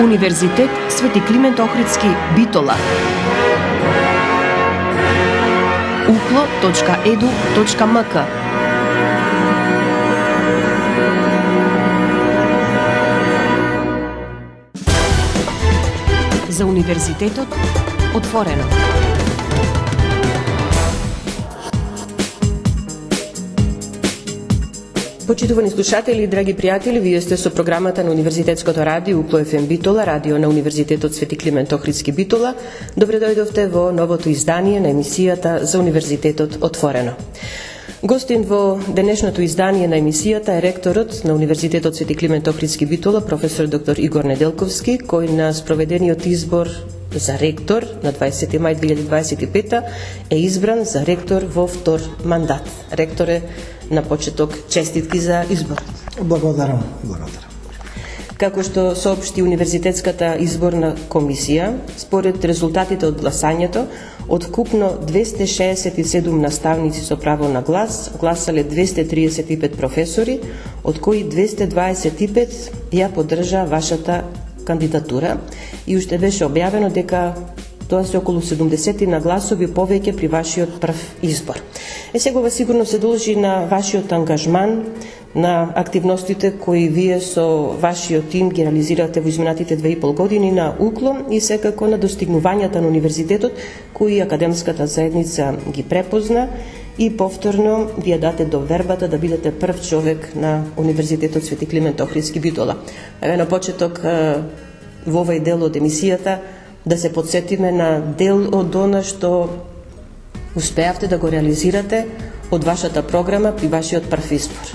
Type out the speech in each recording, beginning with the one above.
Универзитет Свети Климент Охридски, Битола. uklo.edu.mk. За универзитетот отворено. Почитувани слушатели и драги пријатели, вие сте со програмата на Универзитетското радио Укло ФМ Битола, радио на Универзитетот Свети Климент Охридски, Битола. Добре дојдовте во новото издание на емисијата за Универзитетот отворено. Гостин во денешното издание на емисијата е ректорот на Универзитетот Свети Климент Охридски, Битола, професор доктор Игор Неделковски, кој на спроведениот избор за ректор на 20 мај 2025 е избран за ректор во втор мандат. Ректоре, на почеток честитки за избор. Благодарам. Како што соопшти Универзитетската изборна комисија, според резултатите од гласањето, од вкупно 267 наставници со право на глас, гласале 235 професори, од кои 225 ја поддржа вашата кандидатура и уште беше објавено дека тоа се околу 70 на гласови повеќе при вашиот прв избор. Сега сигурно се должи на вашиот ангажман, на активностите кои вие со вашиот тим ги реализирате во изминатите 2,5 години на Укло и секако на достигнувањата на универзитетот кои академската заедница ги препозна и повторно ви ја дате довербата да бидете прв човек на Универзитетот Свети Климент Охридски, Битола. На почеток во овој дел од емисијата да се подсетиме на дел од она што успеавте да го реализирате од вашата програма при вашиот прв избор.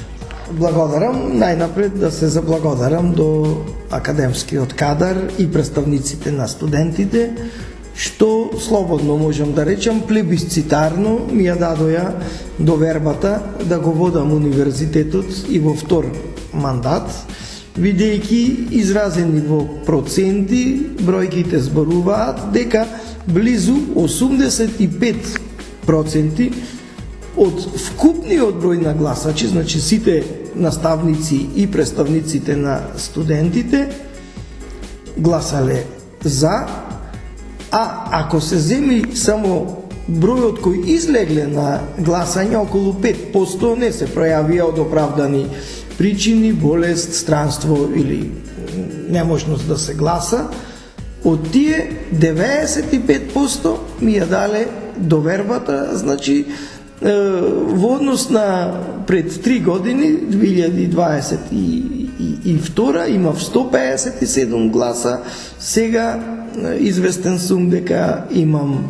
Благодарам. Најнапред да се заблагодарам до академскиот кадар и представниците на студентите, што слободно можам да речам плебисцитарно ми ја дадоја довербата да го водам универзитетот и во втор мандат, видејќи изразени во проценти, бројките зборуваат дека близу 85% од вкупниот број на гласачи, значи сите наставници и представниците на студентите, гласале за, а ако се земи само бројот кој излегле на гласање, околу 5% не се пројавија од оправдани причини, болест, странство или неможност да се гласа. Од тие 95% ми ја дале довербата, значи во однос на пред 3 години, 2022, имав 157 гласа, сега известен сум дека имам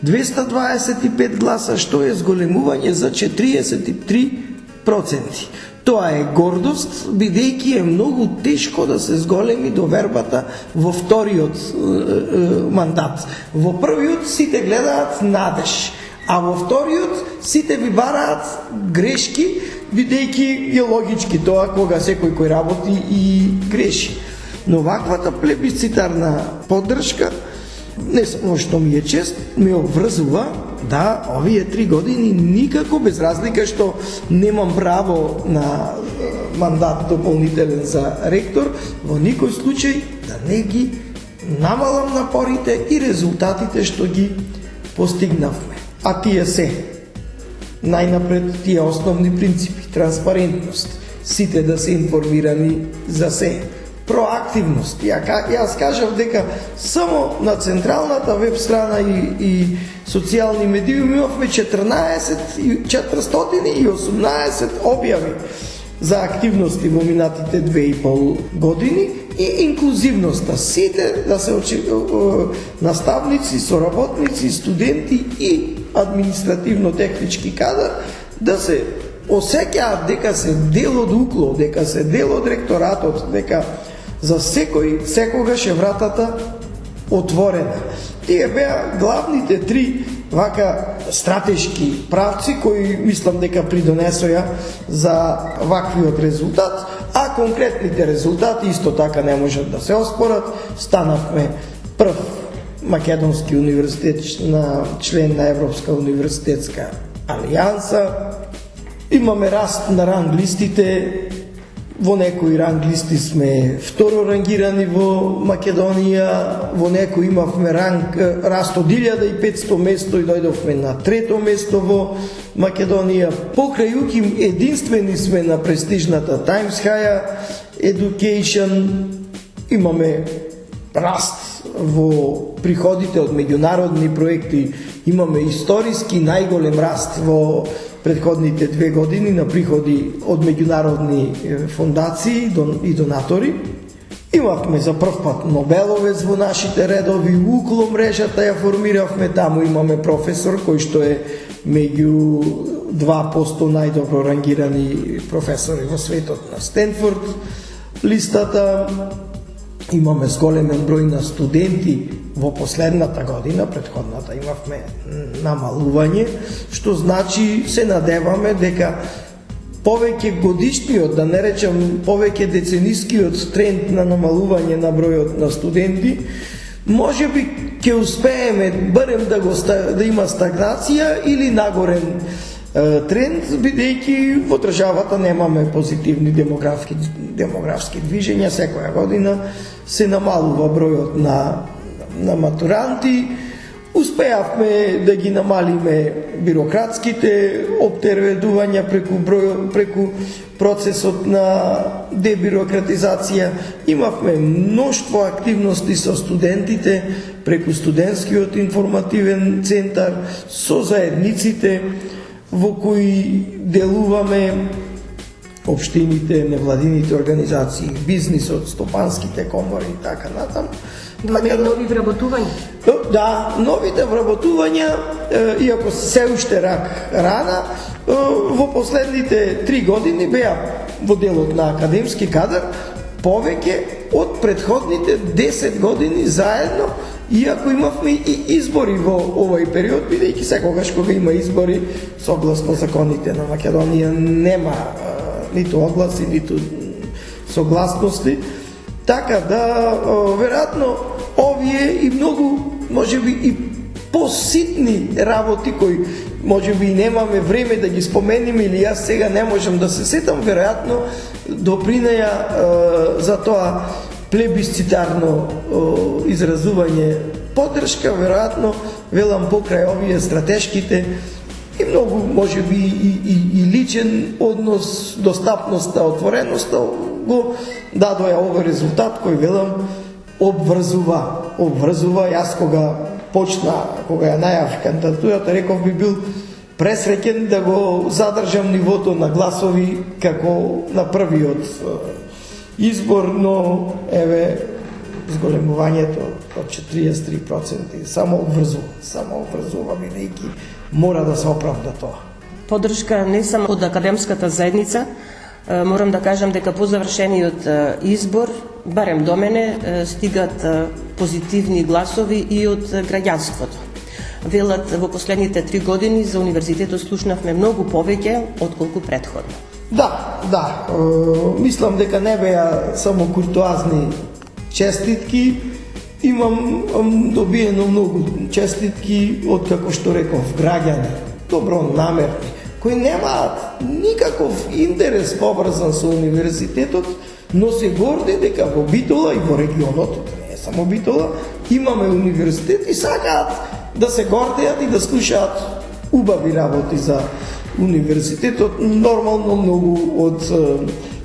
225 гласа, што е зголемување за 43%. Тоа е гордост, бидејќи е многу тешко да се зголеми довербата во вториот мандат. Во првиот сите гледаат надеж, а во вториот сите ви бараат грешки, бидејќи е логички тоа кога секој кој работи и греши. Но ваквата плебисцитарна поддршка не само што ми е чест, ме обврзува да овие 3 години никако, без разлика што немам право на мандат дополнителен за ректор, во никој случај да не ги намалам напорите и резултатите што ги постигнавме. А тие се најнапред тие основни принципи: транспарентност, сите да се информирани за се, проактивност. Јас кажав дека само на централната веб страна и социјални медии имавме 418 објави за активности во минатите 2,5 години и инклузивноста. Сите да се наставници, соработници, студенти и административно-технички кадар да се осеќаат дека се дел од Укло, дека се дел од ректоратот, дека за секој секогаш е вратата отворена. Тие беа главните 3 вака стратешки правци кои мислам дека придонесоја за ваквиот резултат, а конкретните резултати исто така не можат да се оспорат. Станавме прв македонски универзитет на член на Европска универзитетска алијанса. Имаме раст на ранг листите Во некои ранглисти сме второ рангирани во Македонија, во некои имавме раст од 1500 место и дојдовме на трето место во Македонија. Покрај УКИМ единствени сме на престижната Times Higher Education. Имаме раст во приходите од меѓународни проекти, имаме историски најголем раст во предходните 2 години на приходи од меѓународни фондации и донатори. Имавме за прв пат Нобеловец во нашите редови, УКЛО мрежата ја формиравме, таму имаме професор кој што е меѓу 2% најдобро рангирани професори во светот на Стенфорд листата. Имаме зголемен број на студенти во последната година, предходната имавме намалување, што значи се надеваме дека повеќе годишниот, да не речам повеќе деценискиот тренд на намалување на бројот на студенти, може би ќе успееме барем да има стагнација или нагорен тренд, бидејќи во државата немаме позитивни демографски движења, секоја година се намалува бројот на матуранти. Успеавме да ги намалиме бирократските оптерведувања преку процесот на дебирократизација. Имавме мноштво активности со студентите преку студентскиот информативен центар, со заедниците во кои делуваме, општините, невладините организации, бизнисот, стопанските комори и така натаму. Имаме нови вработувања? Да, новите вработувања, иако се уште рана, во последните 3 години беа во делот на академски кадар повеќе од предходните 10 години заедно, иако имавме и избори во овој период, бидејќи секогаш кога има избори, согласно законите на Македонија, нема ниту огласи, ниту согласности. Така да, веројатно, овие и многу, можеби и поситни работи кои можеби и немаме време да ги спомениме или јас сега не можам да се сетам, веројатно допринеа за тоа плебисцитарно изразување поддршка, веројатно, велам покрај овие стратешките и многу, можеби, и личен однос, достапноста, отвореноста го дадоја овој резултат кој, велам, обврзува. Јас кога ја најав кандидатурата, реков би бил пресреќен да го задржам нивото на гласови како на првиот избор, но еве зголемувањето од 43% само обврзува, бидејќи мора да се оправда тоа. Поддршка не само од академската заедница, морам да кажам дека по завршениот избор, барем до мене, стигат позитивни гласови и од граѓанството. Велат во последните 3 години за универзитетот слушнавме многу повеќе отколку претходно. Да, мислам дека не беа само куртуазни честитки, имам добиено многу честитки од, како што реков, граѓани, добронамерни, кои немаат никаков интерес поврзан со универзитетот, но се горди дека во Битола и во регионот, не е само Битола, имаме универзитет и сакаат да се гордеат и да слушаат убави работи за универзитетот. Нормално многу од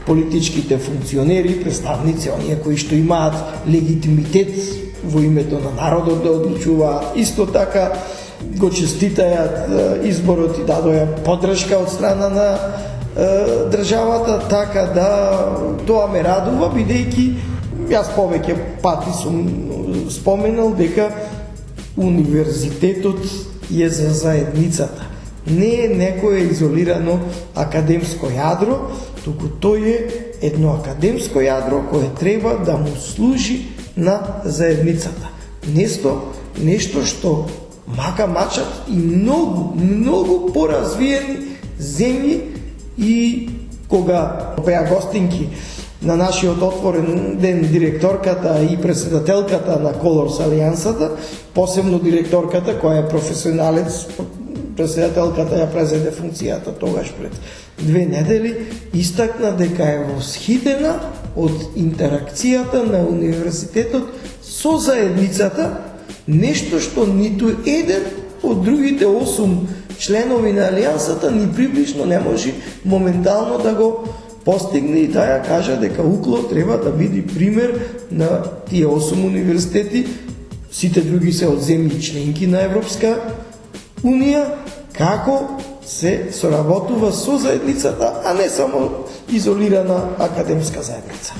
политичките функционери, представници, оние кои што имаат легитимитет во името на народот да одлучуваат, исто така го честитаат изборот и дадоја поддршка од страна на државата, така да тоа ме радува, бидејќи јас повеќе пати сум споменал дека универзитетот е за заедницата. Не е некое изолирано академско јадро, туку тој е едно академско јадро кое треба да му служи на заедницата. Нешто што мака мачат и многу поразвиени земји, и кога беа гостинки на нашиот отворен ден директорката и председателката на Колорс Алијансата, посебно директорката која е професионалец, Председателката ја презеде функцијата тогаш пред 2 недели, истакна дека е восхитена од интеракцијата на универзитетот со заедницата, нешто што ниту еден од другите 8 членови на Алијансата ни приближно не може моментално да го постигне, и да ја кажа дека УКЛО треба да биде пример на тие 8 универзитети, сите други се од земји членки на Европска Унија, како се соработува со заедницата, а не само изолирана академска заедница.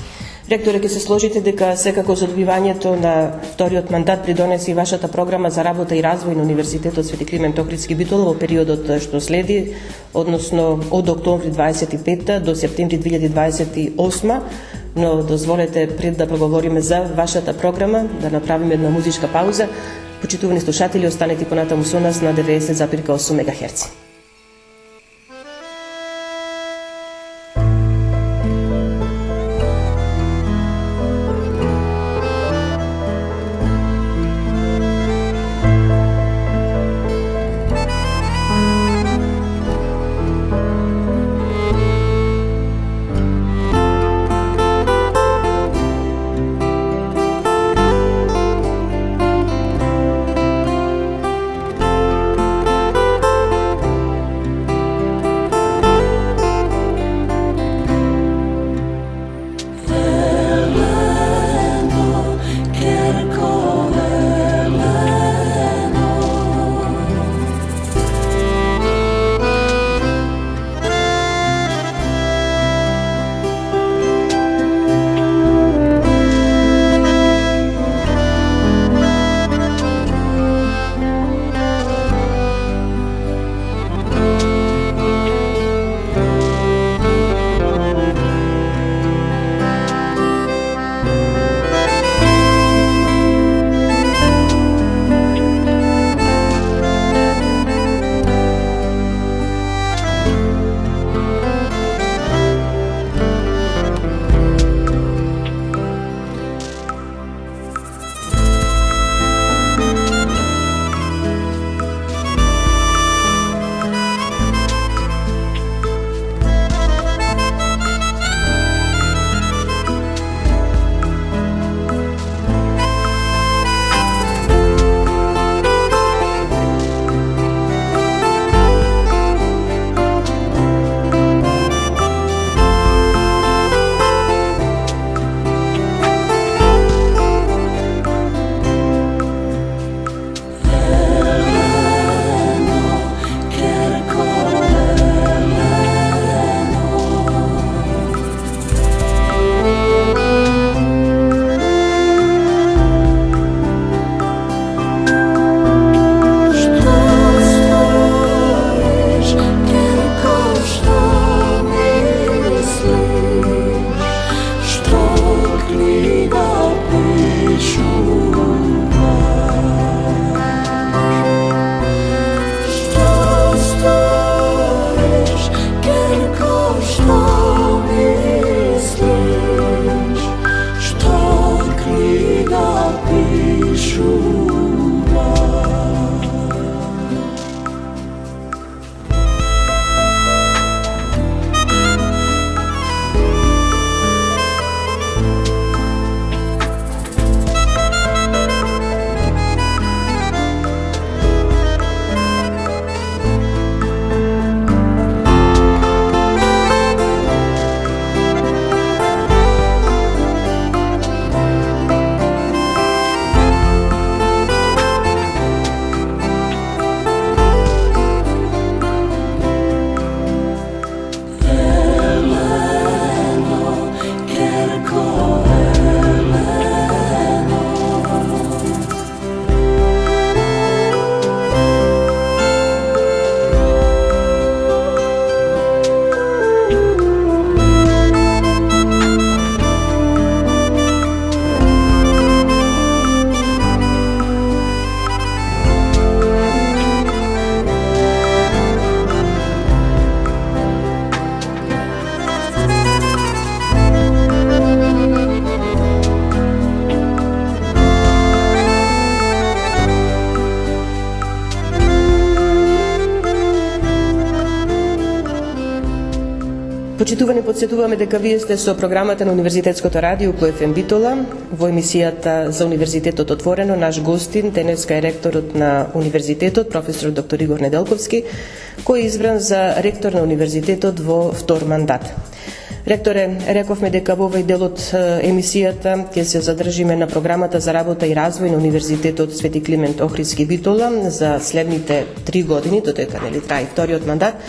Ректоре, ќе се сложите дека секако за добивањето на вториот мандат придонесе и вашата програма за работа и развој на Универзитетот Свети Климент Охридски Битола во периодот што следи, односно од октомври 25 до септември 2028, но дозволете пред да проговориме за вашата програма, да направиме една музичка пауза. Почитувани слушатели, останете понатаму со нас на 90,8 МГц. Почитувани, подсетуваме дека вие сте со програмата на Универзитетското радио по ФМ Битола во емисијата за Универзитетот отворено. Наш гостин денеска е ректорот на Универзитетот, професор доктор Игор Неделковски, кој е избран за ректор на Универзитетот во втор мандат. Ректоре, рековме дека во овој дел од емисијата ќе се задржиме на програмата за работа и развој на Универзитетот Свети Климент Охридски Битола за следните 3 години, додека трае вториот мандат.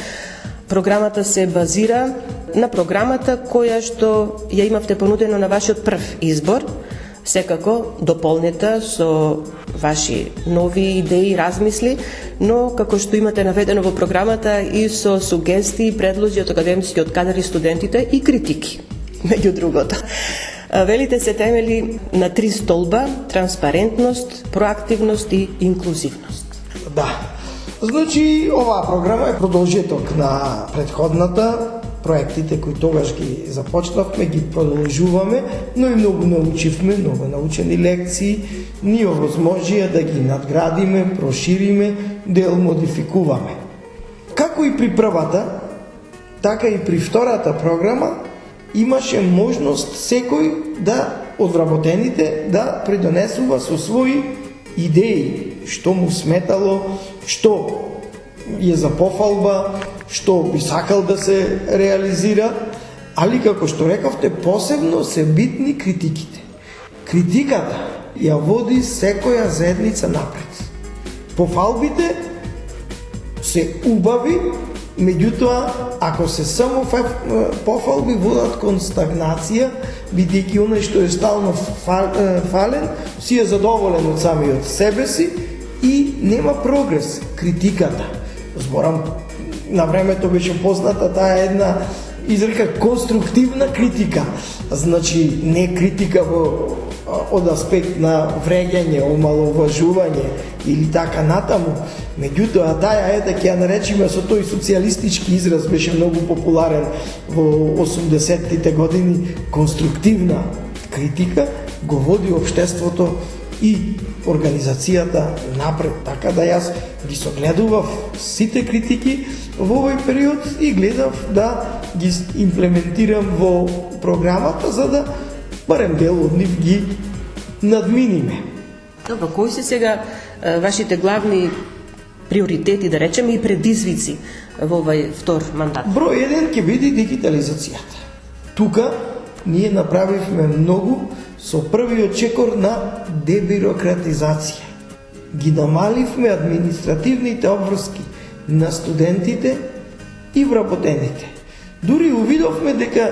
Програмата се базира на програмата која што ја имавте понудено на вашиот прв избор, секако дополнета со ваши нови идеи, размисли, но како што имате наведено во програмата и со сугестии, предлози од академскиот кадар и студентите и критики, меѓу другото. Велите се темели на 3 столба: транспарентност, проактивност и инклузивност. Да. Значи, оваа програма е продолжеток на предходната. Проектите кои тогаш ги започнавме, ги продолжуваме, но и многу научивме, многу научени лекции, ни овозможија да ги надградиме, прошириме, дел модификуваме. Како и при првата, така и при втората програма имаше можност секој од вработените да придонесува со своји идеи, што му сметало, што е за пофалба, што би сакал да се реализира, али како што рековте, посебно се битни критиките. Критиката ја води секоја заедница напред. Пофалбите се убави, меѓутоа, ако се само пофалби водат кон стагнација, бидејќи оној што е стално фален, си е задоволен од самиот себе си и нема прогрес. Критиката, зборам, на времето беше позната таа една изрека конструктивна критика. Значи, не критика од аспект на вреѓање, омаловажување или така натаму. Меѓутоа, таа ќе ја наречиме со тој социјалистички израз, беше многу популарен во 80-тите години. Конструктивна критика го води општеството и организацијата напред. Така да јас ги согледував сите критики во овој период и гледав да ги имплементирам во програмата, за да барем дел од нив ги надминиме. Добро, кои се сега вашите главни приоритети, да речеме, и предизвици во овој втор мандат? Број 1 ќе биде дигитализацијата. Тука ние направивме многу со првиот чекор на дебирократизација. Ги намаливме административните обврски на студентите и вработените. Дури увидовме дека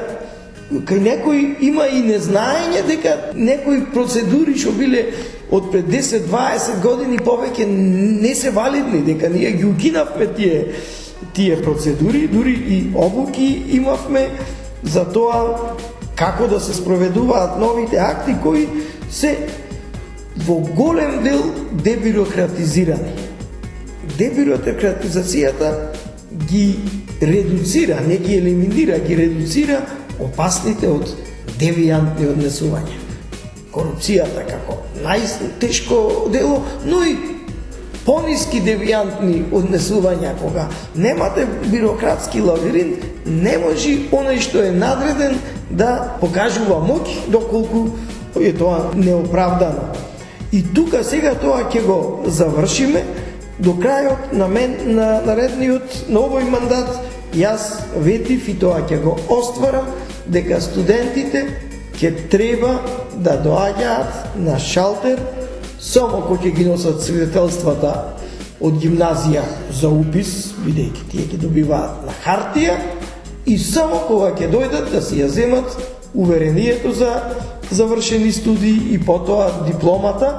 кај некој има и незнаење дека некои процедури што биле од пред 10-20 години повеќе не се валидни, дека ние ги укинавме тие процедури, дури и обуки имавме за тоа како да се спроведуваат новите акти кои се во голем дел дебирократизирани. Дебирократизацијата ги редуцира, не ги елиминира, ги редуцира опасните од девијантни однесувања. Корупцијата како најтешко дело, но и пониски девијантни однесувања, кога немате бирократски лабиринт, не може оној што е надреден да покажува моќ, доколку е тоа неоправдано. И тука сега тоа ќе го завршиме до крајот на наредниот на овој мандат. Јас ветив и тоа ќе го остварам, дека студентите ќе треба да доаѓаат на шалтер само кога ќе ги носат свидетелствата од гимназија за упис, бидејќи тие ќе добиваат на хартија, и само кога ќе дојдат да си ја земат уверението за завршени студии и потоа дипломата,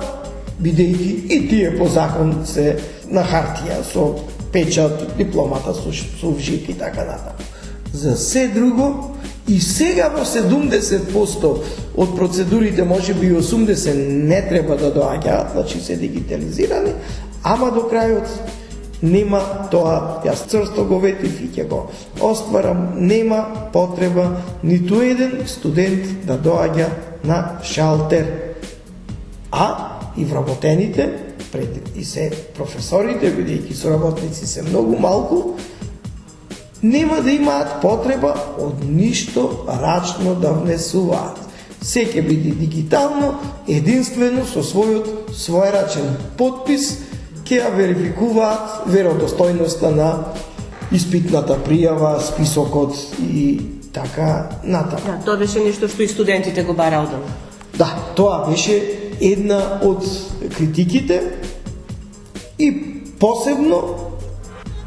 бидејќи и тие по закон се на хартија со печат, дипломата со вжик и така натаму. За се друго, и сега во 70% од процедурите, може би 80% не треба да доаѓаат, значи се дигитализирани, ама до крајот нема тоа, јас црсто го ветив и ќе го остварам, нема потреба ниту еден студент да доаѓа на шалтер. А и вработените, и се професорите, бидејќи соработници се многу малку, нема да имаат потреба од ништо рачно да внесуваат. Се ќе биде дигитално, единствено со својрачен подпис ќе ја верификуваат веродостојноста на испитната пријава, списокот и така натаму. Да, тоа беше нешто што и студентите го бара одамна. Да, тоа беше една од критиките и посебно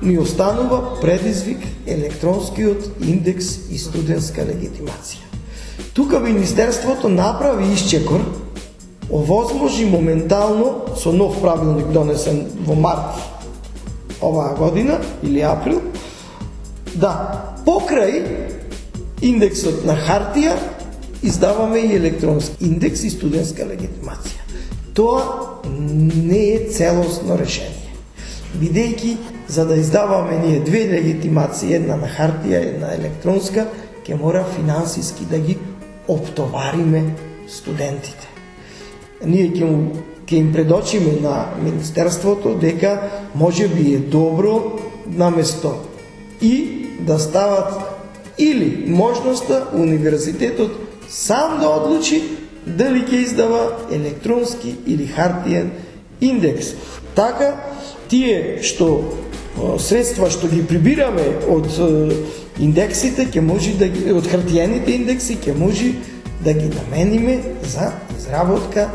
ни останува предизвик електронскиот индекс и студентска легитимација. Тука Министерството направи исчекор, овозможи моментално со нов правилник донесен во март оваа година или април, да покрај индексот на хартија издаваме и електронски индекс и студентска легитимација. Тоа не е целосно решение, бидејќи за да издаваме ние две легитимации, една на хартија, една електронска, ќе мора финансиски да ги оптовариме студентите. Ние ќе им предочиме на Министерството дека може би е добро наместо и да стават или можноста универзитетот сам да одлучи дали ќе издава електронски или хартиен индекс. Така, тие што средства што ги прибираме од индексите, ќе може да ги, од хартиените индекси, ќе може да ги намениме за изработка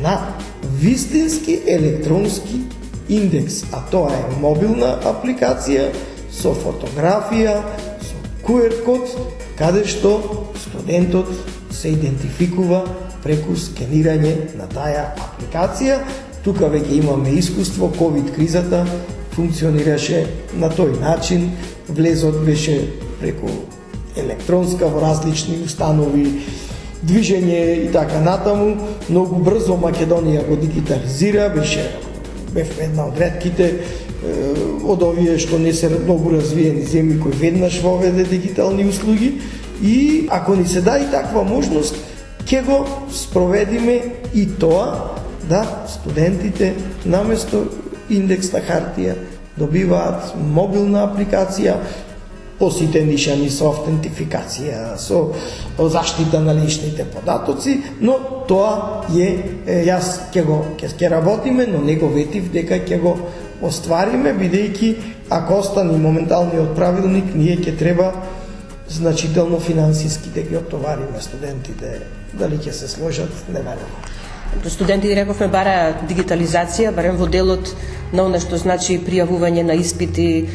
на вистински електронски индекс, а тоа е мобилна апликација со фотографија, со QR код, каде што студентот се идентификува преку скенирање на таа апликација. Тука веќе имаме искуство, ковид кризата функционираше на тој начин, влезот беше преку електронска во различни установи, движење и така натаму. Многу брзо Македонија го дигитализира, бев една од ретките од овие што не се многу развиени земји кои веднаш воведе дигитални услуги, и ако ни се даде таква можност, ќе го спроведиме и тоа да студентите наместо индекс на хартија добиваат мобилна апликација, поситенишани со автентификација, со заштита на личните податоци, но тоа јас ќе работиме, но не го ветив дека ќе го оствариме, бидејќи ако остане моменталниот правилник, ние ќе треба значително финансиски да ги оптовариме студентите. Дали ќе се сложат, не верувам. Студентите, рековме, бараат дигитализација, барем во делот на она што значи пријавување на испити,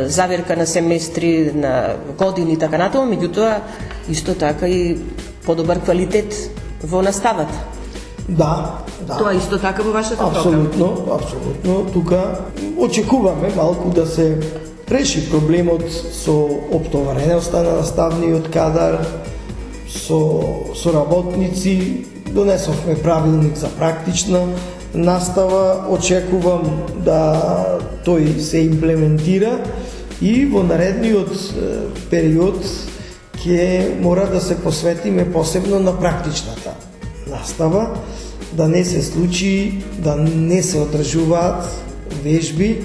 заверка на семестри, на години и така натаму, меѓутоа исто така и подобар квалитет во наставата. Да. Тоа исто така во вашата програма. Апсолутно. Тука очекуваме малку да се реши проблемот со оптовареноста на наставниот кадар, со работници. Донесовме правилник за практична настава, очекувам да тој се имплементира и во наредниот период ќе мора да се посветиме посебно на практичната настава, да не се случи да не се одржуваат вежби,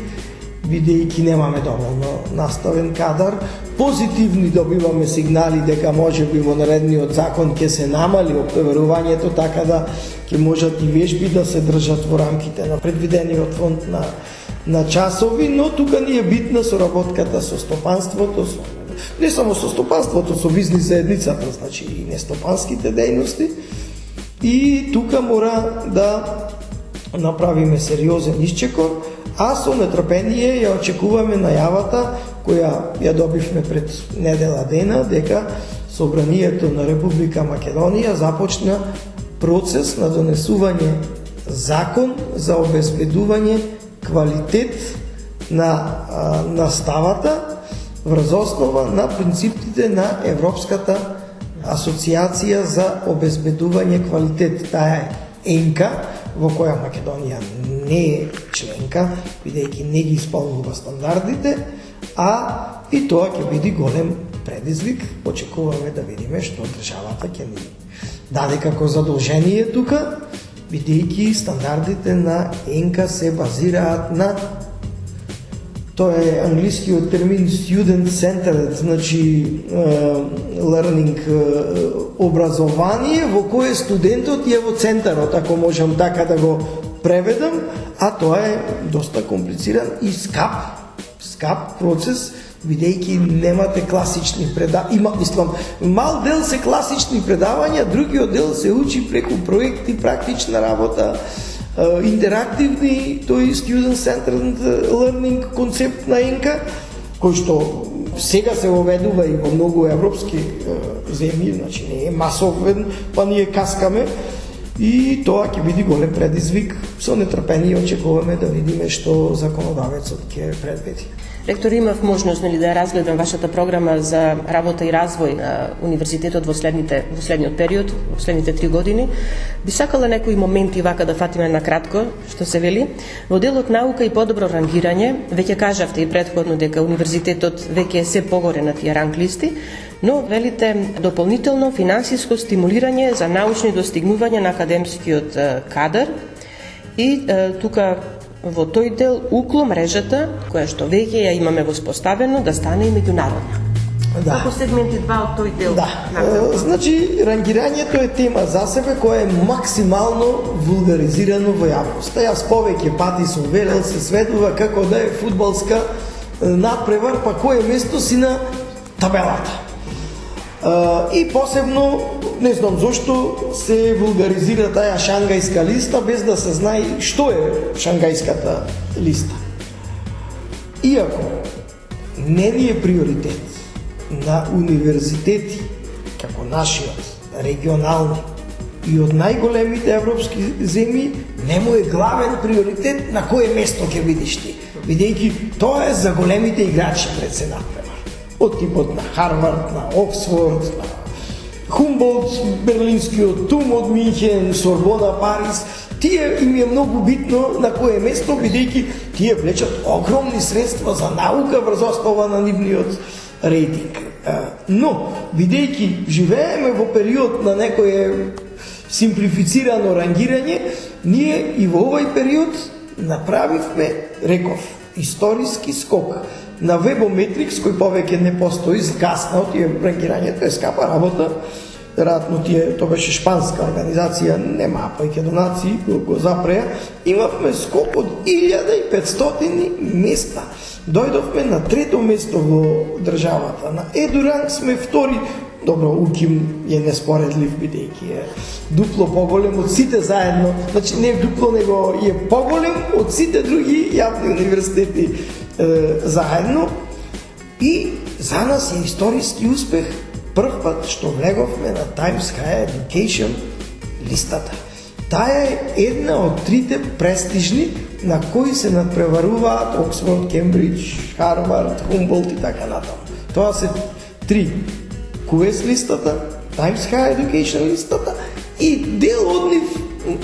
бидејќи немаме доволно наставен кадар. Позитивни добиваме сигнали дека можеби во наредниот закон ќе се намали оптоварувањето, така да ќе можат и вежби да се држат во рамките на предвидениот фонд на часови, но тука ни е битна соработката со стопанството, не само со стопанството, со бизнис заедницата, значи и нестопанските дејности. И тука мора да направиме сериозен исчекор, а со нетрпение ја очекуваме најавата која ја добивме пред недела дена, дека Собранието на Република Македонија започна процес на донесување закон за обезбедување квалитет на наставата врз основа на принципите на Европската асоциација за обезбедување квалитет. Таа е ЕНКА, во која Македонија не е членка, бидејќи не ги исполнува стандардите, а и тоа ќе биде голем предизвик. Очекуваме да видиме што државата ќе ни даде како задолжение тука, бидејќи стандардите на ЕНКА се базираат на Тоа е англискиот термин student centered, значи learning образование во кое студентот е во центарот, ако можам така да го преведам, а тоа е доста комплициран и скап процес, бидејќи немате класични предавања. Мал дел се класични предавања, другиот дел се учи преку проекти, практична работа, интерактивни, тој Student Centered Learning концепт на ЕНКА, кој што сега се воведува и во многу европски земји, значи не е масовен, па ние каскаме, и тоа ќе биде голем предизвик. Со нетрпение очекуваме да видиме што законодавецот ќе предвиди. Ректор, имав можност да разгледам вашата програма за работа и развој на универзитетот во следниот период, во следните 3 години. Би сакала некои моменти вака да фатиме на кратко, што се вели. Во делот наука и подобро рангирање, веќе кажавте и претходно дека универзитетот веќе е се погоре на тие ранг листи, но велите дополнително финансиско стимулирање за научни достигнувања на академскиот кадар и тука во тој дел УКЛО мрежата, која што веќе ја имаме воспоставено, да стане и меѓународна. Да. Како сегменти 2 од тој дел? Да. Значи, рангирањето е тема за себе која е максимално вулгаризирано во јавноста. Јас повеќе пати сум велел, се сведува како да е фудбалска надпревар, па кое место си на табелата. И посебно, не знам зошто, се вулгаризира таа шангајска листа без да се знае што е шангајската листа. Иако не ни е приоритет на универзитети како нашиот, регионални и од најголемите европски земји, не му е главен приоритет на кое место ќе бидеш ти, бидејќи тоа е за големите играчи пред се надпревар. Од типот на Харвард, на Оксфорд, на Хумболт, Берлинскиот ТУМ од Минхен, Сорбона, Париз. Тие им е многу битно на кое место, бидејќи тие влечат огромни средства за наука врз основа на нивниот рейтинг. Но, бидејќи живееме во период на некое симплифицирано рангирање, ние и во овој период направивме, реков, историски скок на Webometrics, кој повеќе не постои, згасна од тие рангирањето, е скапа работа. Веројатно тоа беше шпанска организација, нема повеќе донации, го запреа. Имавме скок од 1500 места. Дојдовме на 3-то место во државата. На EduRank сме втори. Добро, УКИМ е неспоредлив, бидејќи е дупло поголем од сите заедно. Значи не дупло, него е поголем од сите други јавни универзитети заедно. И за нас е историски успех прв пат што влеговме на Times Higher Education листата. Таа е една од трите престижни на кои се надпреваруваат Оксфорд, Кембридж, Харвард, Хумболт и така натаму. Тоа се три: QS листата, Times Higher Education листата и дел од нив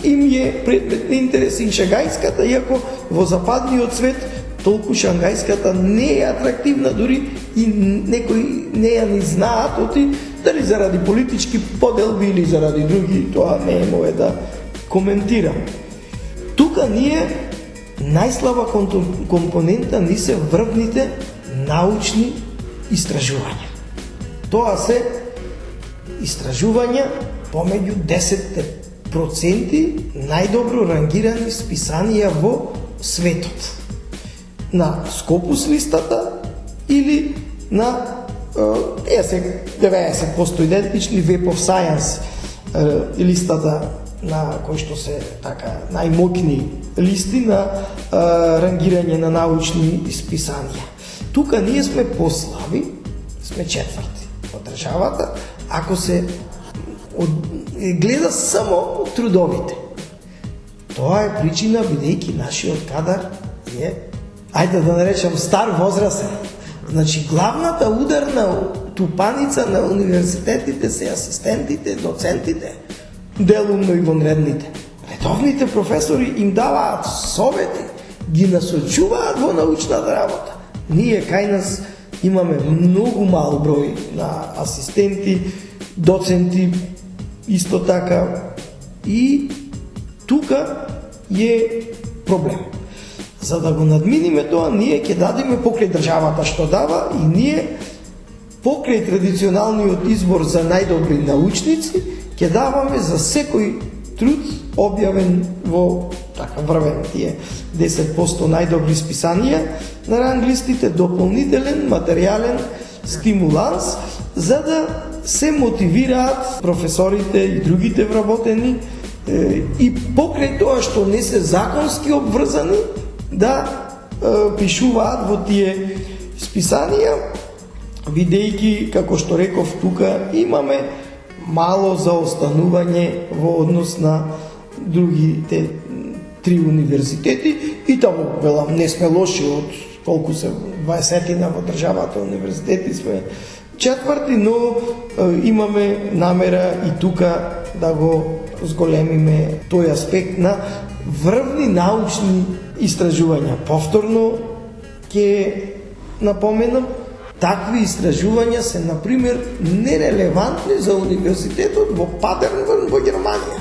им е предмет на интерес и шангајската, иако во западниот свет толку шангајската не е атрактивна, дури и некои не ја ни знаат, оти дали заради политички поделби или заради други, тоа не е мое да коментирам. Тука ние најслаба компонента ни се врвните научни истражувања. Тоа се истражувања помеѓу 10% најдобро рангирани списанија во светот. На Scopus листата или на 90% идентични Web of Science листата, на кои што се така најмоќни листи на рангирање на научни списанија. Тука ние сме послаби, сме четврти во државата, ако се гледа само трудовите. Тоа е причина, бидејќи нашиот кадар е, ајде да наречам, стар возрастен. Значи, главната ударна тупаница на универзитетите се асистентите, доцентите, делумно и вонредните. Редовните професори им даваат совети, ги насочуваат во научната работа. Ние кај нас имаме многу мал број на асистенти, доценти, исто така, и тука е проблем. За да го надминиме тоа, ние ќе дадеме покрај државата што дава и ние покрај традиционалниот избор за најдобри научници ќе даваме за секој труд објавен во така врвен тие 10% најдобри списанија на ранглистите дополнителен материјален стимуланс за да се мотивираат професорите и другите вработени и покрај тоа што не се законски обврзани да пишуваат во тие списанија, бидејќи, како што реков, тука имаме мало заостанување во однос на другите 3 универзитети и таму, велам, не сме лоши од колку се 20-тина во државата универзитети, сме четврти, но имаме намера и тука да го зголемиме тој аспект на врвни научни истражувања. Повторно ќе напоменам, такви истражувања се, например, нерелевантни за универзитетот во Падерборн во Германија.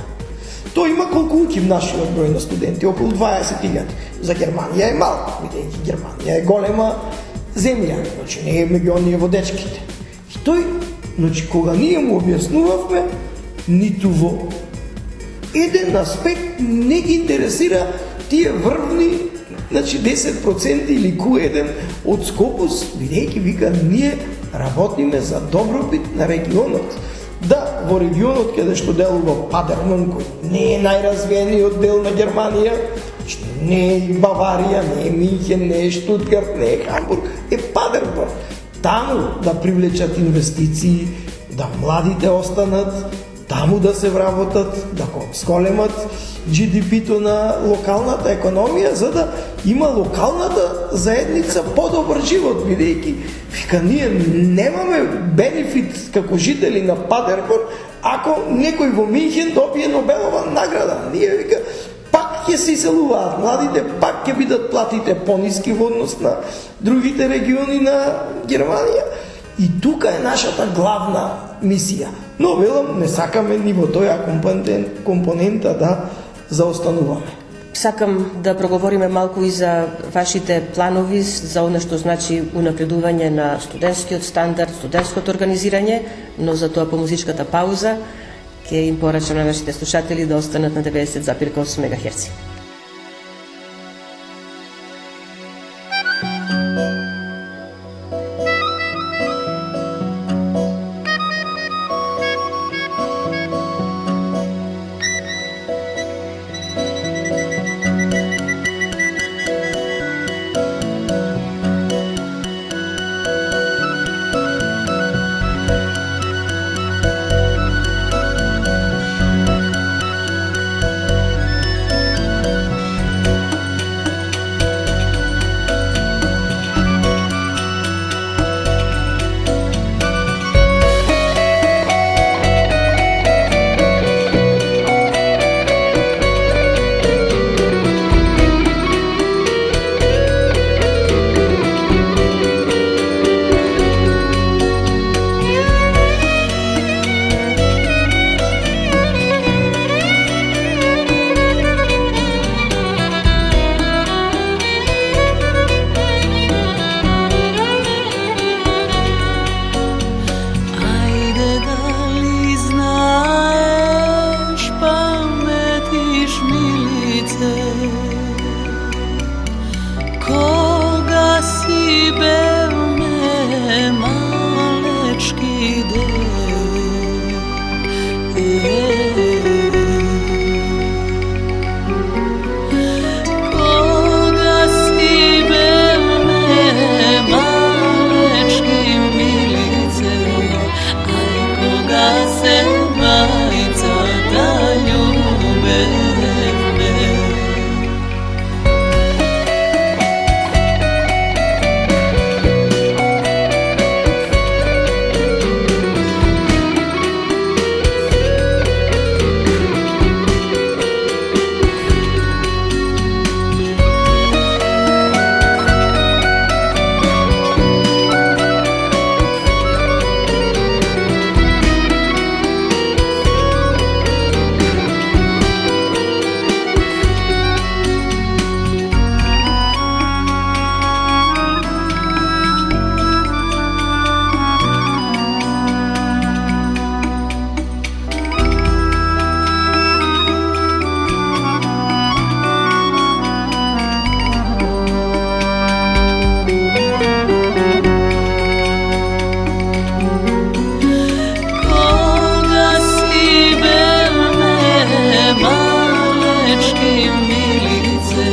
Тој има колку уким нашиот број на студенти, околу 20.000. За Германија е малко, бидејќи Германија е голема земја, значи не е меѓу оние водечките. И тој, значи, кога ние му објаснувавме, ниту во еден аспект не ги интересира тие врвни, значи 10% или Q1 од Скопус, бидејќи вика ние работиме за добробит на регионот. Да, во регионот каде што делува Падерборн, кој не е најразвиениот дел на Германија, не е Баварија, не е Минхен, не е Штутгарт, не е Хамбург, е Падерборн. Таму да привлечат инвестиции, да младите останат, таму да се вработат, да го сколемат GDP-то на локалната економија, за да има локалната заедница подобар живот, бидејќи вика ние немаме бенефит како жители на Падерборн ако некој во Минхен добие Нобелова награда. Ние вика пак ќе се иселуваат младите, пак ќе бидат платите пониски во однос на другите региони на Германија. И тука е нашата главна мисија. Но, велам, не сакаме ни во тоја компонента да заостануваме. Сакам да проговориме малку и за вашите планови за она што значи унапредување на студентскиот стандард, студентското организирање, но за тоа по музичката пауза ќе им порачам на нашите слушатели да останат на 90,8 МГц. dečki milice,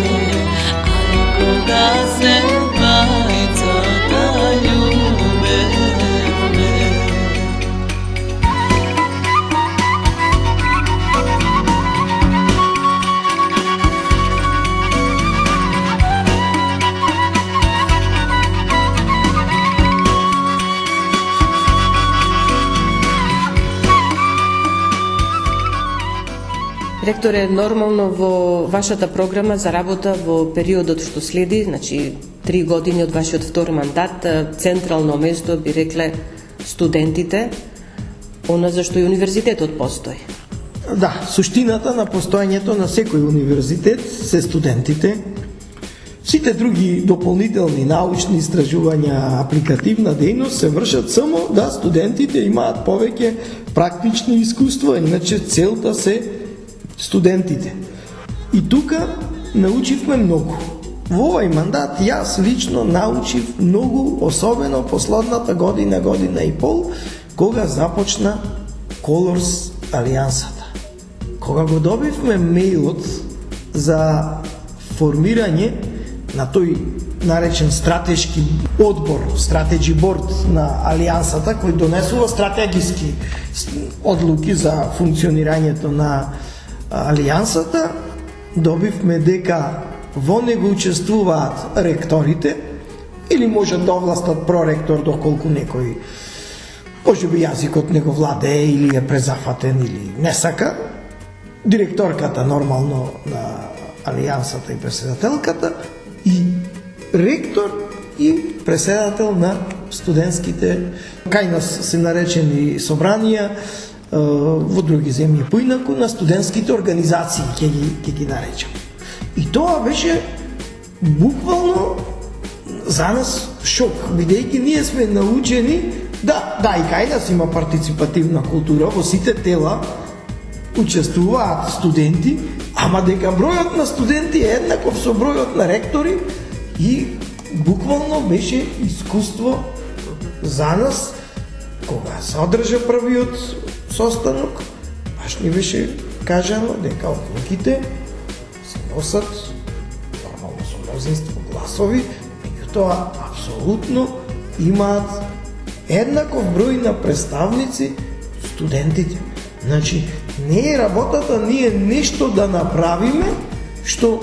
ali koga se majica da ljube me. Ректоре, нормално во вашата програма за работа во периодот што следи, значи 3 години од вашиот втор мандат, централно место би рекле студентите, она за што и универзитетот постои. Да, суштината на постоењето на секој универзитет се студентите. Сите други дополнителни научни истражувања, апликативна дејност се вршат само да студентите имаат повеќе практични искуства, иначе целта се студентите. И тука научивме многу. Во овој мандат јас лично научив многу, особено последната година и пол, кога започна Colors Алијансата. Кога го добивме мејлот за формирање на тој наречен стратешки одбор, стратеджи борд на Алијансата, кој донесува стратегиски одлуки за функционирањето на Алијансата, добивме дека во него учествуваат ректорите, или може да овластат проректор доколку некој можеби јазикот не го владее или е презафатен или не сака, директорката нормално на Алијансата и преседателката, и ректор и преседател на студентските, кај нас се наречени собранија, во други земји поинаку, на студентските организации ќе ги наречам. И тоа беше буквално за нас шок, бидејќи ние сме научени да и кај нас има партиципативна култура, во сите тела учествуваат студенти, ама дека бројот на студенти е еднаков со бројот на ректори, и буквално беше искуство за нас кога се одржа првиот состанок, баш ни беше кажано дека одлуките се носат нормално со мнозинство гласови, меѓутоа апсолутно имаат еднаков број на представници студентите. Значи, не е работата ние нешто да направиме што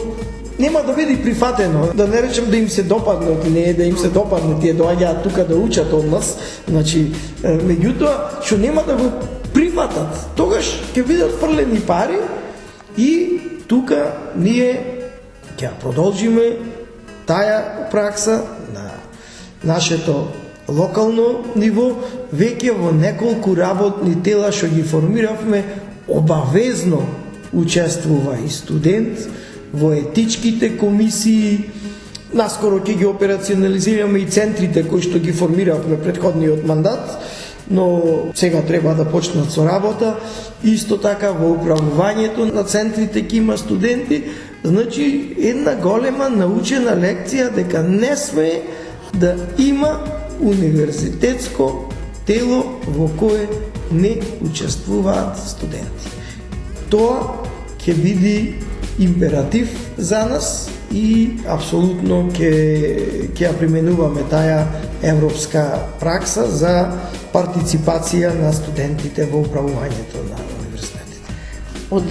нема да биде прифатено, да не речем да им се допадне, не е да им се допадне, тие доаѓаат тука да учат од нас, значи, меѓутоа, што нема да го прифатат, тогаш ќе бидат фрлени пари и тука ние ќе продолжиме таа пракса на нашето локално ниво, веќе во неколку работни тела што ги формиравме, обавезно учествува и студент во етичките комисии. Наскоро ќе ги операционализираме и центрите кои што ги формиравме предходниот мандат, но сега треба да почнат со работа. Исто така во управувањето на центрите ќе има студенти, значи една голема научена лекција дека не сме да има универзитетско тело во кое не учествуваат студенти. Тоа ќе биде императив за нас и апсолутно ќе ја применуваме таа европска пракса за партиципација на студентите во управувањето на универзитетите. Од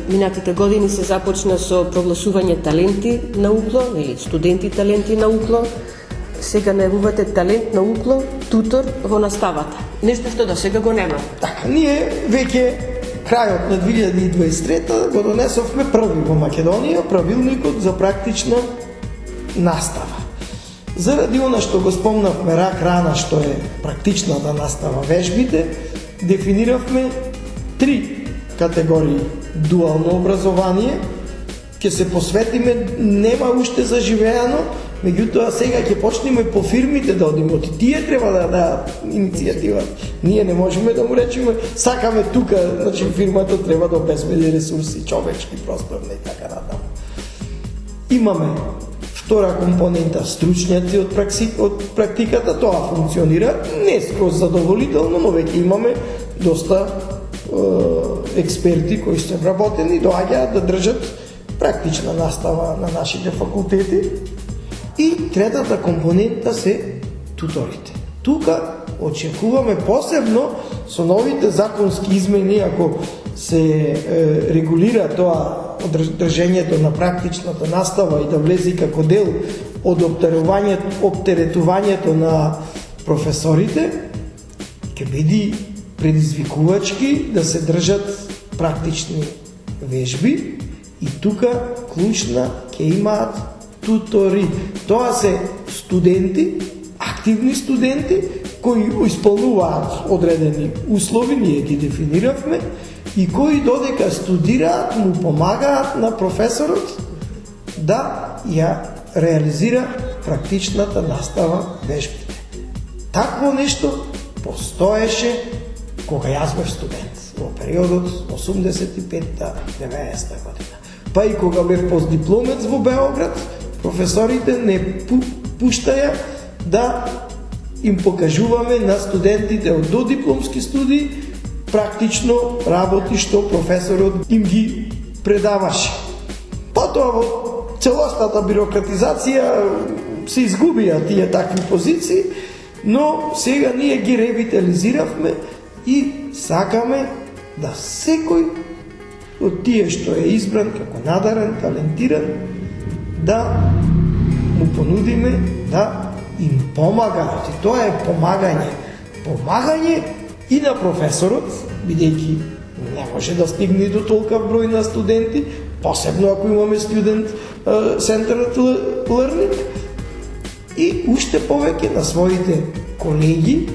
минатите години се започна со прогласување таленти на укло, или студенти таленти на укло. Сега најавувате талент на укло, тутор во наставата. Нешто што до сега го нема. Така, ние веќе крајот на 2023 го донесовме први во Македонија правилникот за практична настава. Заради она што го спомнавме рак рана, што е практичната настава, вежбите, дефиниравме 3 категории. Дуално образование, ќе се посветиме, нема уште заживеано, меѓутоа сега ќе почнеме по фирмите да одиме, и тие треба да дадат иницијатива. Ние не можеме да му речеме, сакаме тука, значи фирмата треба да обезбеди ресурси, човечки, просторни и така натаму. Имаме втора компонента, стручњаци од практиката, тоа функционира, не скроз задоволително, но веќе имаме доста експерти кои се вработени, доаѓаат да држат практична настава на нашите факултети. И третата компонента се туторите. Тука очекуваме посебно со новите законски измени, ако се регулира тоа одржањето на практичната настава и да влезе како дел од оптеретувањето на професорите, ќе биде предизвикувачки да се држат практични вежби и тука клучна ќе имаат тутори. Тоа се студенти, активни студенти, кои исполнуваат одредени услови, ние ги дефиниравме, и кои додека студираат му помагаат на професорот да ја реализира практичната настава вежбите. Такво нешто постоеше кога јас бев студент, во периодот 85-90 година. Па и кога бев постдипломец во Београд, професорите не пуштаја да им покажуваме на студентите од додипломски студии практично работи што професорот им ги предаваше. Потоа во целостната бирократизација се изгубија тие такви позиции, но сега ние ги ревитализиравме и сакаме да секој од тие што е избран како надарен, талентиран, да му понудиме да им помагаат. И тоа е помагање. Помагање и на професорот, бидејќи не може да стигне до толков број на студенти, посебно ако имаме студент centered learning, и уште повеќе на своите колеги,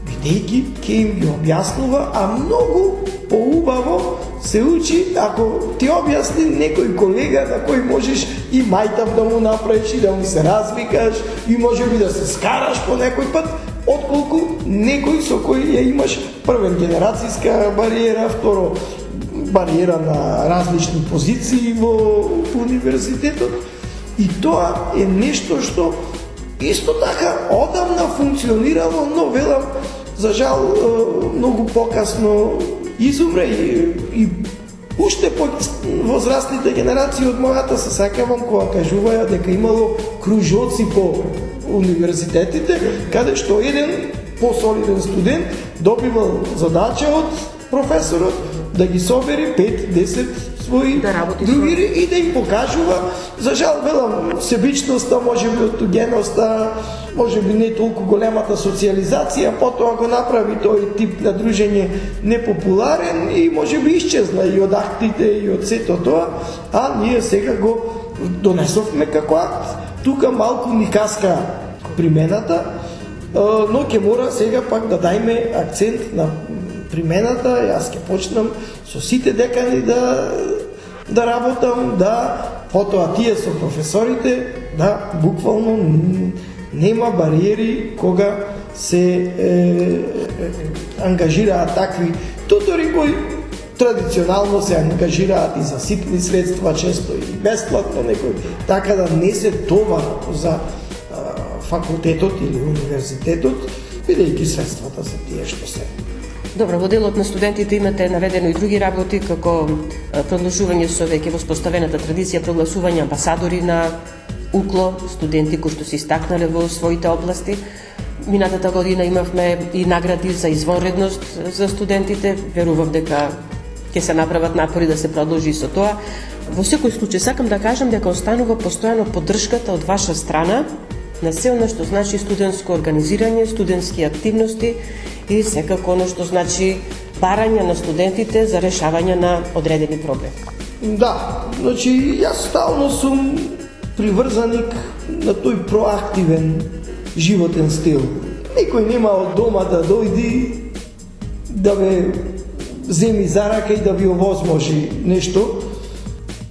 бидејќи ќе им ги објаснува, а многу поубаво се учи ако ти објасни некој колега на кој можеш и мајтав да му направиш и да му се развикаш и може би да се скараш по некој пат, отколку некој со кој ја имаш првен генерацијска бариера, второ бариера на различни позиции во универзитетот. И тоа е нешто што исто така одамна функционирало, но велам, за жал, многу покасно изумре и уште возрастните генерации од мојата се сакавам кога кажуваја дека имало кружоци по универзитетите, каде што еден посолиден студент добивал задача од професорот да ги собери 5-10 своји другири и да им покажува. За жал, велам, себичноста, може би отугеноста, може би не толку големата социализација, потоа го направи тој тип на дружење непопуларен и може би исчезна и од актите и од сето тоа, а ние сега го донесовме како акт. Тука малку ни каска примената, но ќе мора сега пак да дајме акцент на примената. Јас ќе почнам со сите декани да работам, да потоа тие со професорите, да буквално нема бариери кога се ангажираат такви тутори кои традиционално се ангажираат и за ситни средства, често и бесплатно некој, така да не се товар за факултетот или универзитетот, бидејќи средствата се тие што се. Добро, во делот на студентите имате наведено и други работи, како продолжување со веќе воспоставената традиција прогласување амбасадори на УКЛО, студенти кои што се истакнале во своите области. Минатата година имавме и награди за извонредност за студентите. Верувам дека ќе се направат напори да се продолжи со тоа. Во секој случај сакам да кажам дека останува постојано поддршката од ваша страна на се она што значи студентско организирање, студентски активности и секако оно што значи барање на студентите за решавање на одредени проблеми. Да, значи јас стално сум приврзаник на тој проактивен животен стил. Некој нема од дома да дојди да ве земи за рака и да ви овозможи нешто,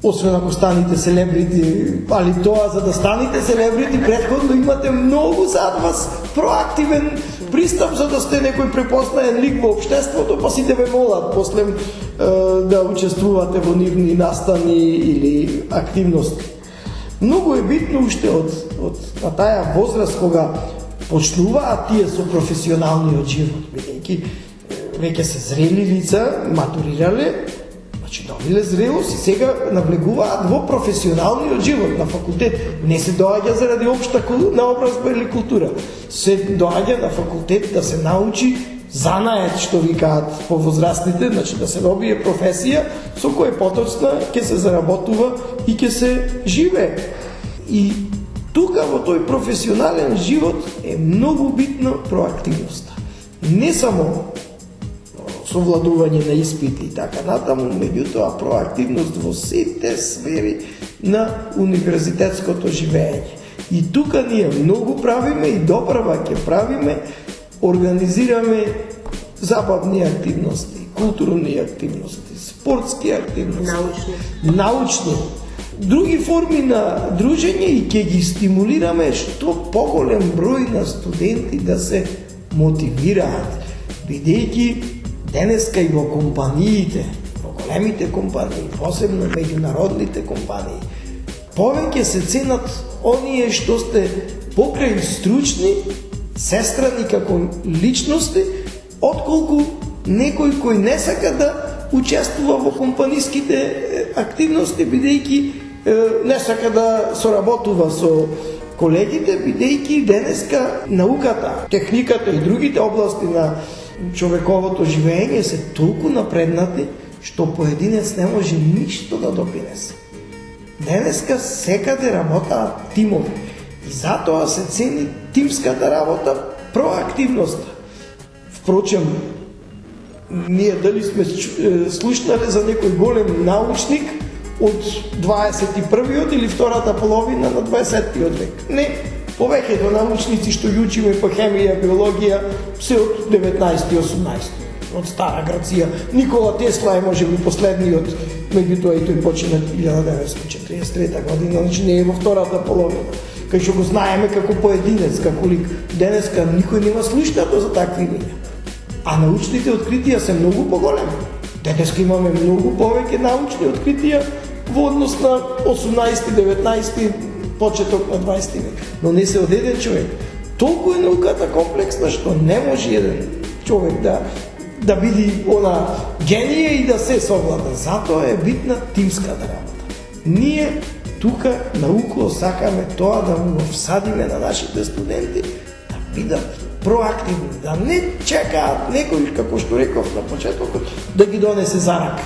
освен ако станете селебрити, али тоа за да станете селебрити претходно имате многу зад вас проактивен пристап за да сте некој препознаен лик во општеството, па сите ве молат после да учествувате во нивни настани или активности. Многу е битно уште од на таа возраст кога почнуваат тие со професионалниот живот, бидејќи веќе се зрели лица, матурирале, Значи, добиле зрелост и сега навлегуваат во професионалниот живот на факултет. Не се доаѓа заради општа наобразба или култура. Се доаѓа на факултет да се научи занаед, што викаат повозрастните, значи да се добие професија со која потоцна ќе се заработува и ќе се живее. И тука во тој професионален живот е многу битна проактивноста. Не само совладување на испити и така натаму, меѓутоа проактивност во сите сфери на универзитетското живење. И тука ние многу правиме и доправа ќе правиме, организираме забавни активности, културни активности, спортски активности, научни, други форми на дружење и ќе ги стимулираме што поголем број на студенти да се мотивираат, бидејќи денеска и во компаниите, во големите компании, посебно меѓународните компании, повеќе се ценат оние што сте покрај стручни, сестрани како личности, отколку некој кој не сака да учествува во компаниските активности, бидејќи не сака да соработува со колегите, бидејќи денеска науката, техниката и другите области на човековото живење се толку напреднати што поединец не може ништо да допринесе. Денеска секаде работаат тимови и затоа се цени тимската работа, проактивноста. Впрочем, ние дали сме слушнале за некој голем научник од 21-виот или втората половина на 20-тиот век? Не. Повеќето научници што ги учиме по хемија, биологија, се од 19 и 18, од Стара Грција. Никола Тесла е можеби последниот, меѓутоа и тој почина 1943 година, значи не е во втората половина. Кај што го знаеме како поединец, како лик. Денеска никој нема слушнато за такви имиња. А научните откритија се многу поголеми. Денеска имаме многу повеќе научни откритија во однос на 18-19 почеток на 20 век. Но не се од еден човек. Толку е науката комплексна што не може еден човек да биде она генија и да се совлада. Затоа е битна тимската работа. Ние тука наукло сакаме тоа да му всадиме на нашите студенти да бидат проактивни, да не чекаат некој, како што реков на почетокот, да ги донесе за рака.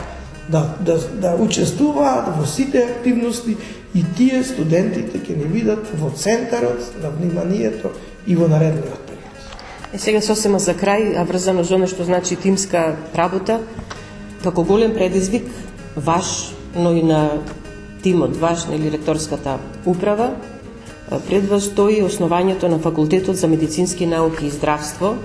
Да учествуваат во сите активности и тие студентите ќе не бидат во центарот на вниманието и во наредниот период. Сега сосема за крај, а врзано за оно што значи тимска работа, како голем предизвик ваш, но и на тимот ваш или ректорската управа, пред вас стои основањето на Факултетот за медицински науки и здравство.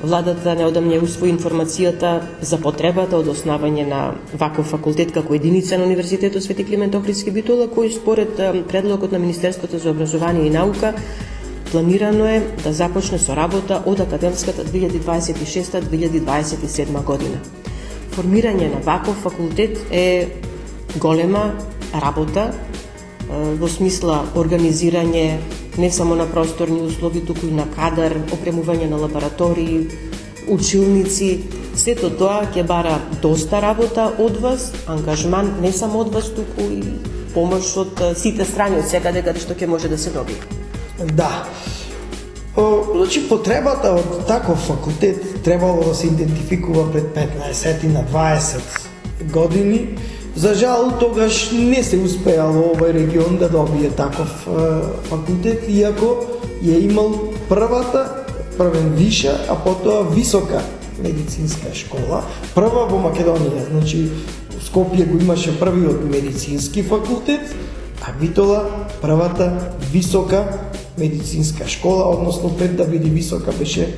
Владата неодамна усвои информацијата за потребата од основање на ваков факултет како единица на Универзитетот Свети Климент Охридски Битола, кој според предлогот на Министерството за образование и наука планирано е да започне со работа од академската 2026-2027 година. Формирање на ваков факултет е голема работа во смисла организирање не само на просторни услови, туку и на кадар, опремување на лаборатории, училници. Сето тоа ќе бара доста работа од вас, ангажман не само од вас, туку и помош од сите страни, од секаде каде што ќе може да се добие. Да. Значи, потребата од таков факултет требало да се идентификува пред 15 на 20 години. За жал, тогаш не се успеало овој регион да добие таков факултет, иако ја имал првен виша, а потоа висока медицинска школа, прва во Македонија. Значи, Скопје го имаше првиот медицински факултет, а Битола првата висока медицинска школа, односно пред да биде висока беше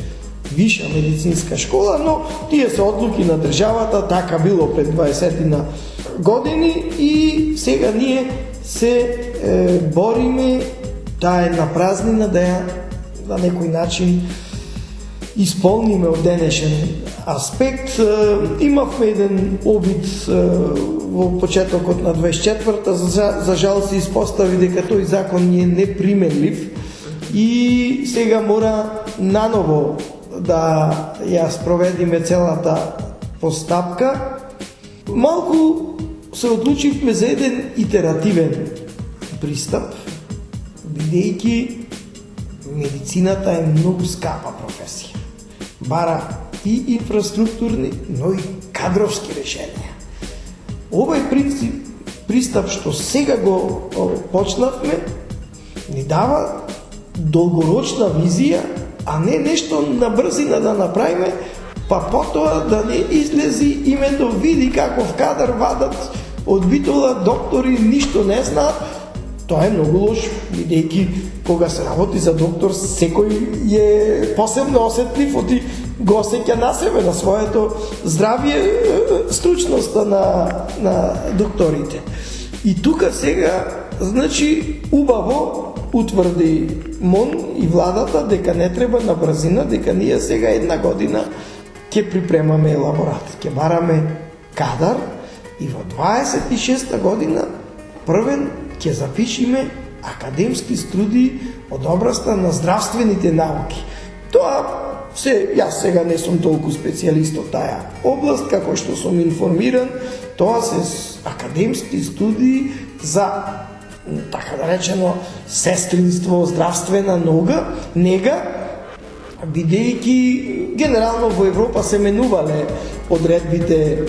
виша медицинска школа, но тие се одлуки на државата, така било пред 20 на години и сега ние се бориме таа една празнина да ја на некој начин исполниме од денешен аспект. Имавме еден обид во почетокот на 24-та, за жал се испостави дека тој закон не е неприменлив и сега мора наново да ја спроведиме целата постапка Малку се одлучивме за еден итеративен пристап, бидејќи медицината е многу скапа професија. Бара и инфраструктурни, но и кадровски решенија. Овој пристап што сега го почнавме, ни дава долгорочна визија, а не нешто на брзина да направиме, па потоа да не излези именно види каков кадар вадат од Битола, доктори ништо не знаат. Тоа е многу лош, бидејќи кога се работи за доктор, секој е посебно осетлив, оти го осеќа на себе, на своето здравје, стручноста на докторите. И тука сега, значи, убаво утврди МОН и владата дека не треба на брзина, дека ние сега една година ќе припремаме елаборат, ќе бараме кадар и во 26-та година првен ќе запишиме академски студии од областа на здравствените науки. Тоа јас сега не сум толку специјалист од таа област, како што сум информиран, тоа се академски студии за, така да речено, сестринство, здравствена нега, бидејќи генерално во Европа се менувале одредбите,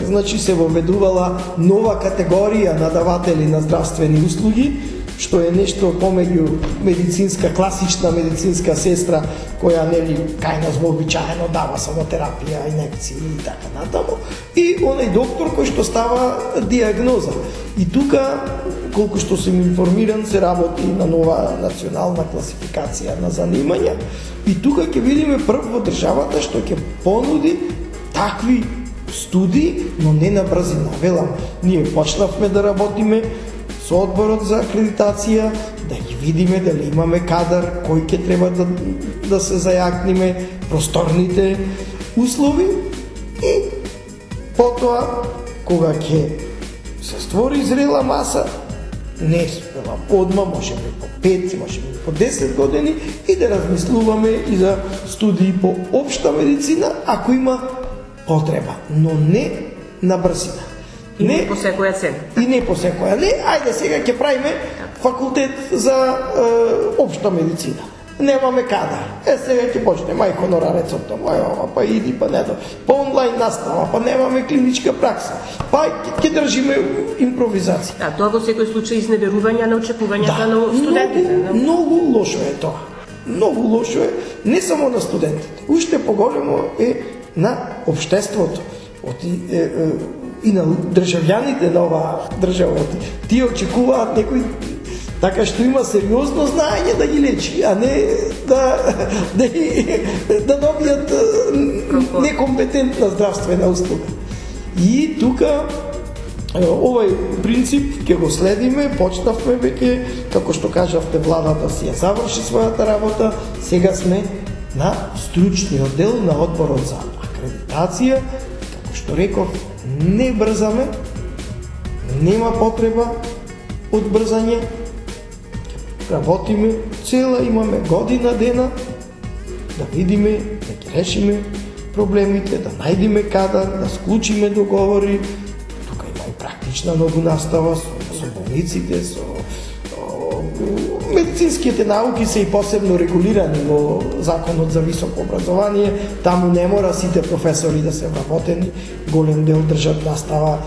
значи се воведувала нова категорија на даватели на здравствени услуги, што е нешто помеѓу медицинска, класична медицинска сестра, која нели кај нас вообичаено дава само терапија, инекции и така натаму, и оној доктор кој што става диагноза. И тука, колку што сум информиран, се работи на нова национална класификација на занимања, и тука ќе видиме прв во државата што ќе понуди такви студии, но не на брзина. Велам, ние почнавме да работиме со одборот за акредитација, да ги видиме дали имаме кадар, кој ќе треба да се зајакниме, просторните услови, и потоа, кога ќе се створи зрела маса, не спевам одма, можеме по 5, можеме по 10 години, и да размислуваме и за студии по општа медицина, ако има потреба, но не на брзина. И не по секоја цена. И не по секоја. Не, ајде сега ќе правиме факултет за општа медицина. Немаме кадар. Сега ќе почнеме, ај хонорарец од тоа, па иди, па не, па онлайн настава, па немаме клиничка пракса, па ќе држиме импровизација. Тоа во секој случај изневерување на очекувањата на студентите. Многу лошо е тоа. Многу лошо е, не само на студентите. Уште поголемо е на општеството. И на државјаните на оваа држава. Тие очекуваат некој така што има сериозно знаење да ги лечи, а не да добијат некомпетентна здравствена услуга. И тука овој принцип ќе го следиме, почнавме веќе, како што кажавте, владата си ја заврши својата работа, сега сме на стручниот дел на одборот за акредитација, како што реков, не брзаме, нема потреба од брзање, работиме цела, имаме година дена да видиме, да ги решиме проблемите, да најдиме кадар, да склучиме договори. Тука има и практична многу настава со болниците, со медицинските науки се и посебно регулирани во Законот за високо образование. Таму не мора сите професори да се вработени, голем дел држат настава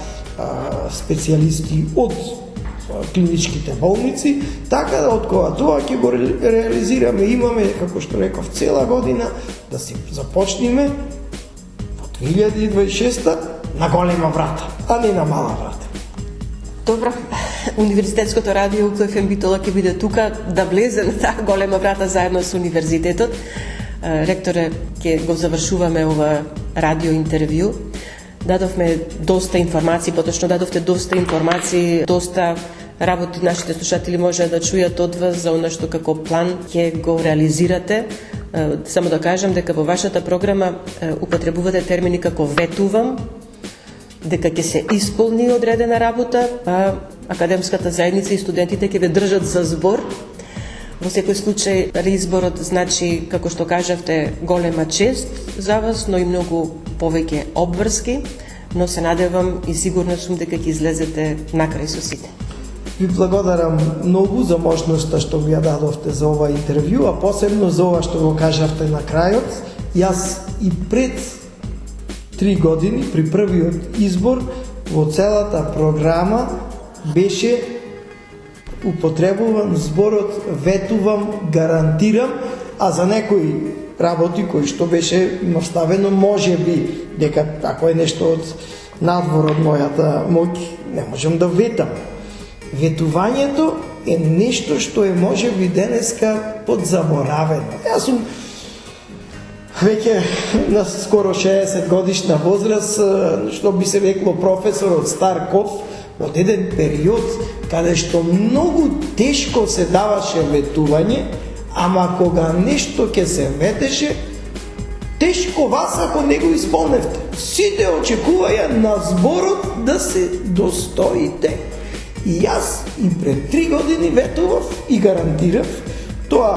специјалисти од клиничките болници, така да од кога тоа ќе го реализираме, имаме, како што реков, цела година да си започнеме во 2026 на голема врата, а не на мала врата. Добро, Универзитетското радио УКФМ Битола ќе биде тука да влезе на таа голема врата заедно со универзитетот. Ректоре, ќе го завршуваме ова радио интервју. Дадовме доста информации, потоа што дадовте доста информации, доста работи нашите слушатели може да чујат од вас за она што како план ќе го реализирате. Само да кажам дека во вашата програма употребувате термини како ветувам, дека ќе се исполни одредена работа, па академската заедница и студентите ќе ве држат за збор. Во секој случај, реизборот значи, како што кажавте, голема чест за вас, но и многу повеќе обврски. но се надевам и сигурна сум дека ќе излезете накрај со сите. Ви благодарам многу за можноста што ми ја дадовте за ова интервју, а посебно за ова што го кажавте на крајот. Јас и пред 3 години, при првиот избор, во целата програма беше употребуван зборот ветувам, гарантирам, а за некои работи кои што беше наставено, може би дека ако е нешто од надвор од мојата моќ, не можам да ветам. Ветувањето е нешто што е можеби денеска подзаборавено. Јас сум веќе на скоро 60 годишна возраст, што би се рекло професор од стар ков, од еден период каде што многу тешко се даваше ветување, ама кога нешто ќе се ветеше, тешко вас ако не го исполневте. Сите очекуваја на зборот да се достоите. И јас и пред 3 години ветував и гарантирав, тоа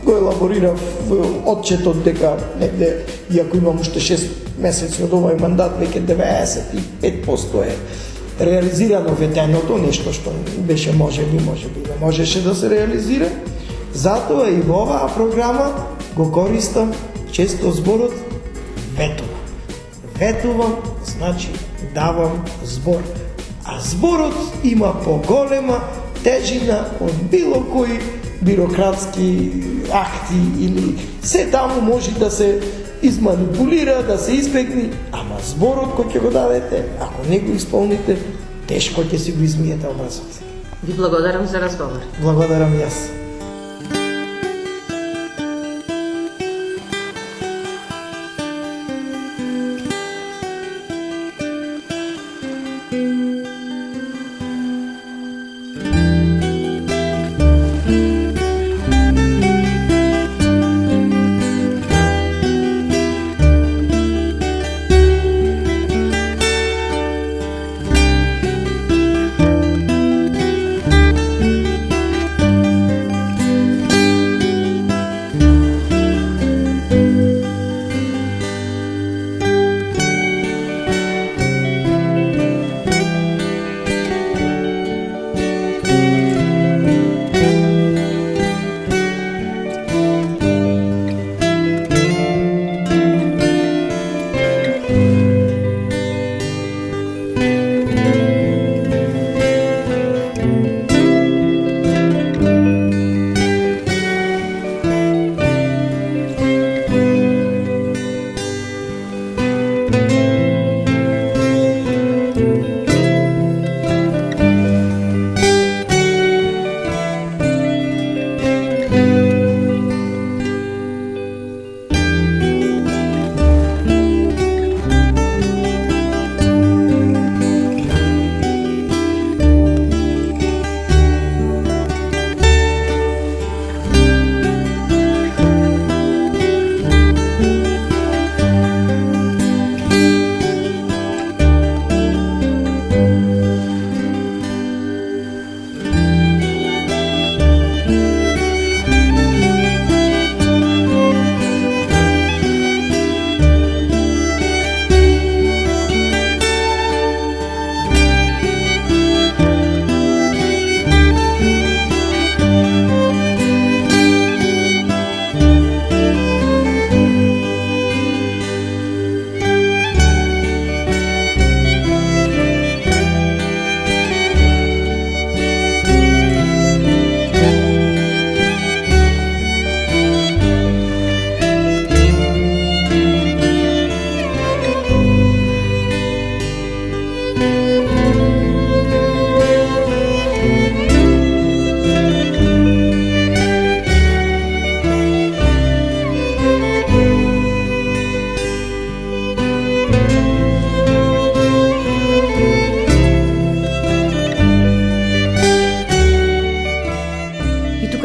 го елаборирав во отчетот дека негде, иако имам уште 6 месеци од овој мандат, веќе 95% е реализирано ветеното, нешто што беше можеби не можеше да се реализира. Затоа и во оваа програма го користам често зборот ветувам. Ветувам значи давам збор. А зборот има поголема тежина од било кој бирократски акти или се таму може да се изманипулира, да се избегне, ама зборот кој ќе го дадете, ако не го исполните, тешко ќе си го измиете образот. Ви благодарам за разговор. Благодарам јас.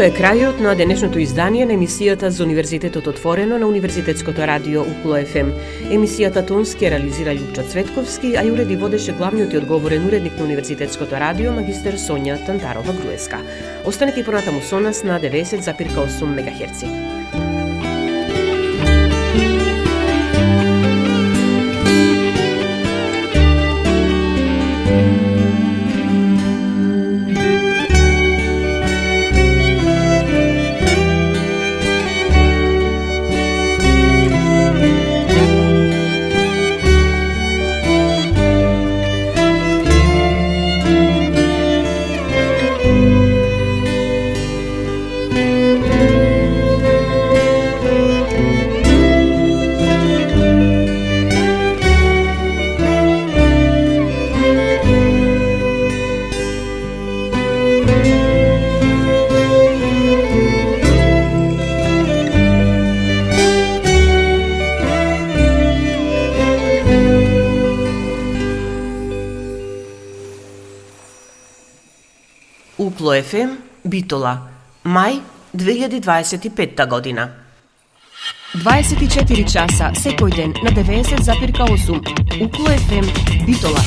Тука е крајот на денешното издание на емисијата за Универзитетот отворено на Универзитетското радио УКЛО ФМ. Емисијата тонски реализира Љупчо Цветковски, а ја уреди водеше главниот и одговорен уредник на Универзитетското радио магистер Сонја Тантарова-Груевска. Останете и понатаму со нас на 90,8 МГц. Укло ФМ, Битола, мај 2025 година. 24 часа секој ден на 90,8. Укло ФМ, Битола.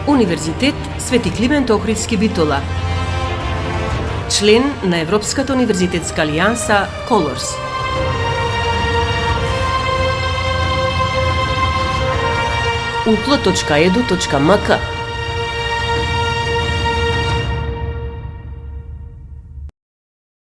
Универзитет Свети Климент Охридски, Битола. Член на Европската универзитетска алијанса Колорс. uklo.edu.mk